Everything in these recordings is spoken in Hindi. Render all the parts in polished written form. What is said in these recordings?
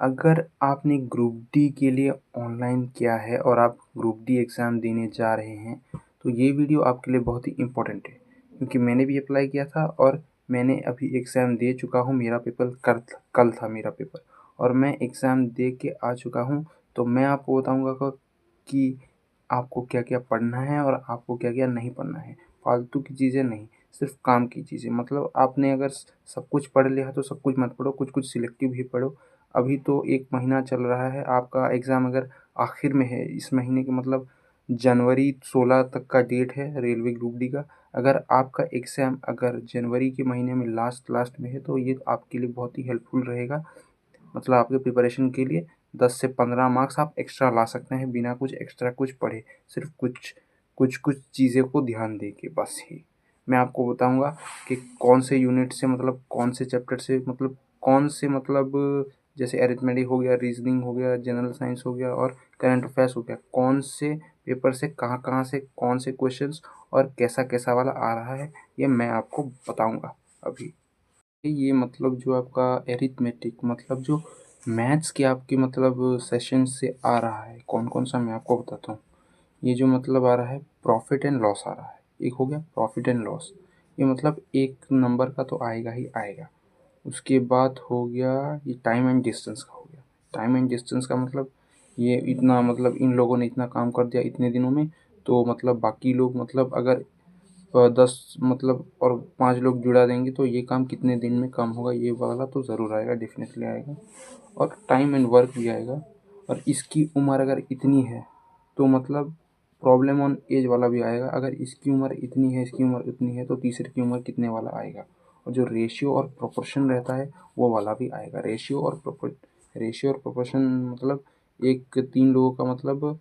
अगर आपने ग्रुप डी के लिए ऑनलाइन किया है और आप ग्रुप डी एग्ज़ाम देने जा रहे हैं, तो ये वीडियो आपके लिए बहुत ही इम्पोर्टेंट है, क्योंकि मैंने भी अप्लाई किया था और मैंने अभी एग्ज़ाम दे चुका हूँ। मेरा पेपर कल था मेरा पेपर, और मैं एग्ज़ाम दे के आ चुका हूँ। तो मैं आपको बताऊँगा कि आपको क्या क्या पढ़ना है और आपको क्या क्या नहीं पढ़ना है। फालतू की चीज़ें नहीं, सिर्फ काम की चीज़ें। मतलब आपने अगर सब कुछ पढ़ लिया है तो सब कुछ मत पढ़ो, कुछ कुछ सिलेक्टिव ही पढ़ो। अभी तो 1 महीना चल रहा है, आपका एग्ज़ाम अगर आखिर में है इस महीने के, मतलब जनवरी 16 तक का डेट है रेलवे ग्रुप डी का। अगर आपका एग्ज़ाम अगर जनवरी के महीने में लास्ट में है, तो ये आपके लिए बहुत ही हेल्पफुल रहेगा। मतलब आपके प्रिपरेशन के लिए 10 से 15 मार्क्स आप एक्स्ट्रा ला सकते हैं बिना कुछ एक्स्ट्रा कुछ पढ़े, सिर्फ कुछ चीज़ें को ध्यान दे के बस ही। मैं आपको बताऊंगा कि कौन से यूनिट से, मतलब कौन से चैप्टर से, मतलब कौन से, मतलब जैसे अरिथमेटिक हो गया, रीजनिंग हो गया, जनरल साइंस हो गया और करंट अफेयर्स हो गया, कौन से पेपर से कहाँ से कौन से क्वेश्चंस और कैसा कैसा वाला आ रहा है, ये मैं आपको बताऊंगा अभी। ये मतलब जो आपका एरिथमेटिक, मतलब जो मैथ्स के आपके मतलब सेशन से आ रहा है, कौन कौन सा मैं आपको बताता हूँ। ये जो मतलब आ रहा है प्रॉफिट एंड लॉस आ रहा है, एक हो गया प्रॉफिट एंड लॉस। ये मतलब एक नंबर का तो आएगा ही आएगा। उसके बाद हो गया ये टाइम एंड डिस्टेंस का हो गया। टाइम एंड डिस्टेंस का मतलब ये इतना, मतलब इन लोगों ने इतना काम कर दिया इतने दिनों में, तो मतलब बाकी लोग, मतलब अगर 10 मतलब और 5 लोग जुड़ा देंगे तो ये काम कितने दिन में कम होगा, ये वाला तो ज़रूर आएगा, डेफिनेटली आएगा। और टाइम एंड वर्क भी आएगा। और इसकी उम्र अगर इतनी है तो मतलब प्रॉब्लम ऑन एज वाला भी आएगा। अगर इसकी उम्र इतनी है, इसकी उम्र इतनी है, तो तीसरे की उम्र कितने वाला आएगा। और जो रेशियो और प्रोपोर्शन रहता है वो वाला भी आएगा। रेशियो और प्रोपोर्शन मतलब एक 3 लोगों का मतलब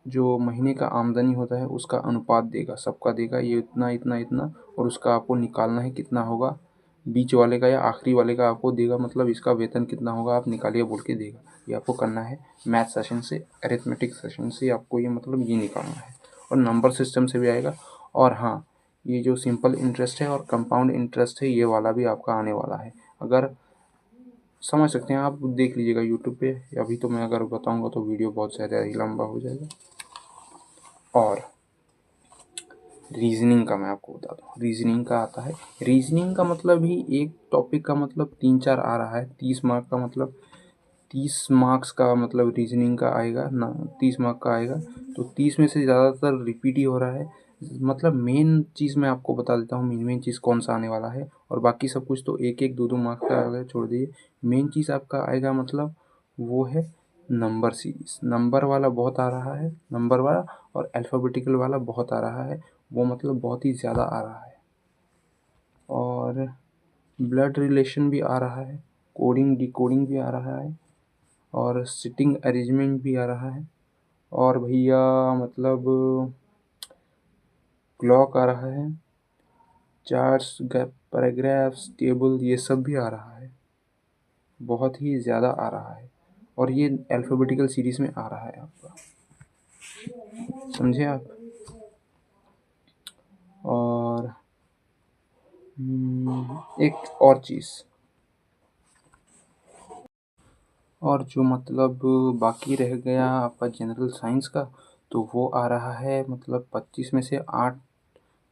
जो महीने का आमदनी होता है उसका अनुपात देगा, सबका देगा ये इतना इतना इतना, और उसका आपको निकालना है कितना होगा, बीच वाले का या आखिरी वाले का आपको देगा, मतलब इसका वेतन कितना होगा आप निकालिए बोल के देगा। ये आपको करना है मैथ सेशन से, अरिथमेटिक सेशन से आपको ये मतलब ये निकालना है। और नंबर सिस्टम से भी आएगा। और हाँ, ये जो सिंपल इंटरेस्ट है और कंपाउंड इंटरेस्ट है, ये वाला भी आपका आने वाला है। अगर समझ सकते हैं आप, देख लीजिएगा यूट्यूब पे। अभी तो मैं अगर बताऊंगा तो वीडियो बहुत ज़्यादा ही लंबा हो जाएगा। और रीजनिंग का मैं आपको बताता हूँ। रीजनिंग का आता है, रीजनिंग का मतलब ही एक टॉपिक का मतलब 3-4 आ रहा है। 30 मार्क का मतलब 30 मार्क्स का मतलब रीजनिंग का आएगा ना, 30 मार्क का आएगा। तो 30 में से ज़्यादातर रिपीट ही हो रहा है। मतलब मेन चीज़ मैं आपको बता देता हूँ, मेन चीज़ कौन सा आने वाला है। और बाकी सब कुछ तो एक एक 2-2 मार्क्स का आएगा, छोड़ दीजिए। मेन चीज़ आपका आएगा मतलब वो है नंबर सीरीज। नंबर वाला बहुत आ रहा है, नंबर वाला। और अल्फ़ाबेटिकल वाला बहुत आ रहा है, वो मतलब बहुत ही ज़्यादा आ रहा है। और ब्लड रिलेशन भी आ रहा है, कोडिंग डिकोडिंग भी आ रहा है, और सिटिंग अरेंजमेंट भी आ रहा है। और भैया मतलब क्लॉक आ रहा है, चार्ट्स, पैराग्राफ्स, टेबल, ये सब भी आ रहा है। बहुत ही ज़्यादा आ रहा है। और ये अल्फ़ाबेटिकल सीरीज़ में आ रहा है आपका, समझे आप। और एक और चीज़, और जो मतलब बाकी रह गया आपका जनरल साइंस का, तो वो आ रहा है मतलब 25 में से 8,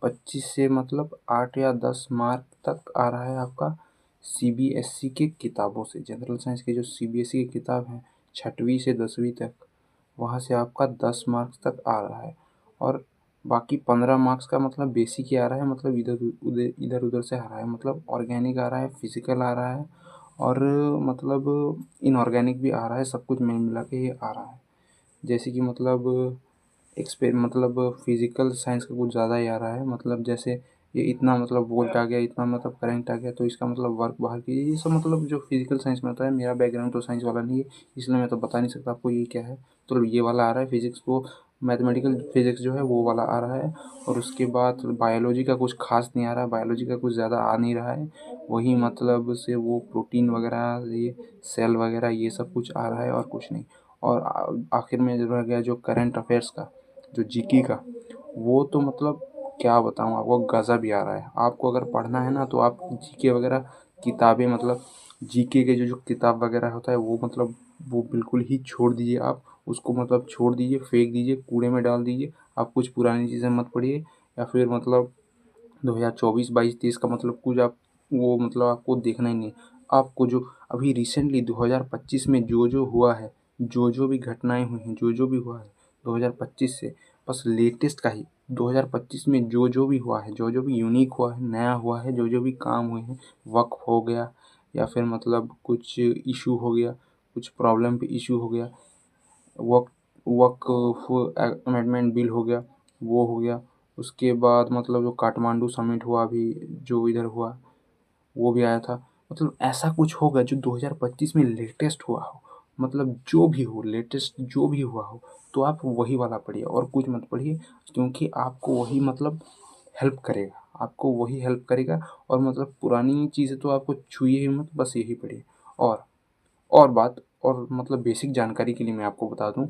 25 से मतलब 8 या 10 मार्क तक आ रहा है आपका सीबीएसई के किताबों से। जनरल साइंस के जो सीबीएसई की किताब है 6वीं से 10वीं तक, वहाँ से आपका 10 मार्क्स तक आ रहा है। और बाकी 15 मार्क्स का मतलब बेसिक ही आ रहा है, मतलब इधर उधर से आ रहा है, मतलब ऑर्गेनिक आ रहा है, फिजिकल आ रहा है, और मतलब इनऑर्गेनिक भी आ रहा है। सब कुछ मिल मिला के ये आ रहा है। जैसे कि मतलब मतलब फिजिकल साइंस का कुछ ज़्यादा ही आ रहा है। मतलब जैसे ये इतना मतलब वोल्ट आ गया, इतना मतलब करंट आ गया, तो इसका मतलब वर्क बाहर कीजिए। ये सब मतलब जो फिजिकल साइंस में होता है। मेरा बैकग्राउंड तो साइंस वाला नहीं है, इसलिए मैं तो बता नहीं सकता आपको ये क्या है। तो ये वाला आ रहा है फिजिक्स, वो मैथमेटिकल फिजिक्स जो है वो वाला आ रहा है। और उसके बाद बायोलॉजी का कुछ खास नहीं आ रहा है, बायोलॉजी का कुछ ज़्यादा आ नहीं रहा है। वही मतलब से वो प्रोटीन वगैरह, ये सेल वगैरह, ये सब कुछ आ रहा है और कुछ नहीं। और आखिर में जो रह गया जो करंट अफेयर्स का, जो जीके का, वो तो मतलब क्या बताऊँ आपको, गज़ब ही आ रहा है। आपको अगर पढ़ना है ना तो आप जीके वगैरह किताबें मतलब जीके के जो किताब वगैरह होता है वो मतलब वो बिल्कुल ही छोड़ दीजिए। आप उसको मतलब छोड़ दीजिए, फेंक दीजिए, कूड़े में डाल दीजिए। आप कुछ पुरानी चीज़ें मत पढ़िए, या फिर मतलब 2024, 22, 23 का मतलब कुछ आप वो मतलब आपको देखना ही नहीं। आपको जो अभी रिसेंटली 2025 में जो हुआ है, जो भी घटनाएं हुई हैं, जो भी हुआ है 2025 से, बस लेटेस्ट का ही 2025 में जो भी हुआ है, जो भी यूनिक हुआ है, नया हुआ है, जो भी काम हुए हैं, वक्फ हो गया या फिर मतलब कुछ इशू हो गया, कुछ प्रॉब्लम पे इशू हो गया, वक्फ वक्फ अमेंडमेंट बिल हो गया, वो हो गया। उसके बाद मतलब जो काठमांडू समिट हुआ अभी, जो इधर हुआ, वो भी आया था। मतलब ऐसा कुछ होगा जो 2025 में लेटेस्ट हुआ हो, मतलब जो भी हो लेटेस्ट जो भी हुआ हो, तो आप वही वाला पढ़िए और कुछ मत पढ़िए, क्योंकि आपको वही मतलब हेल्प करेगा, आपको वही हेल्प करेगा। और मतलब पुरानी चीज़ें तो आपको छुइए ही मत, बस यही पढ़िए। और बात और मतलब बेसिक जानकारी के लिए मैं आपको बता दूं,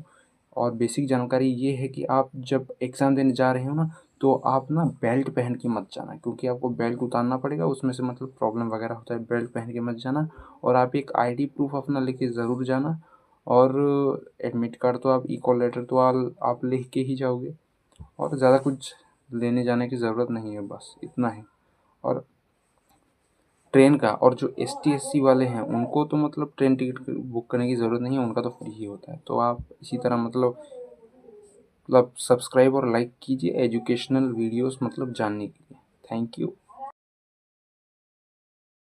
और बेसिक जानकारी ये है कि आप जब एग्ज़ाम देने जा रहे हो ना, तो आप ना बेल्ट पहन के मत जाना, क्योंकि आपको बेल्ट उतारना पड़ेगा, उसमें से मतलब प्रॉब्लम वगैरह होता है। बेल्ट पहन के मत जाना, और आप एक आईडी प्रूफ अपना लेके ज़रूर जाना। और एडमिट कार्ड तो आप, इको लेटर तो आप लिख के ही जाओगे, और ज़्यादा कुछ लेने जाने की ज़रूरत नहीं है, बस इतना है। और ट्रेन का, और जो ST SC वाले हैं उनको तो मतलब ट्रेन टिकट बुक करने की ज़रूरत नहीं है, उनका तो फ्री ही होता है। तो आप इसी तरह मतलब सब्सक्राइब और लाइक कीजिए एजुकेशनल वीडियोस मतलब जानने के लिए। Thank you.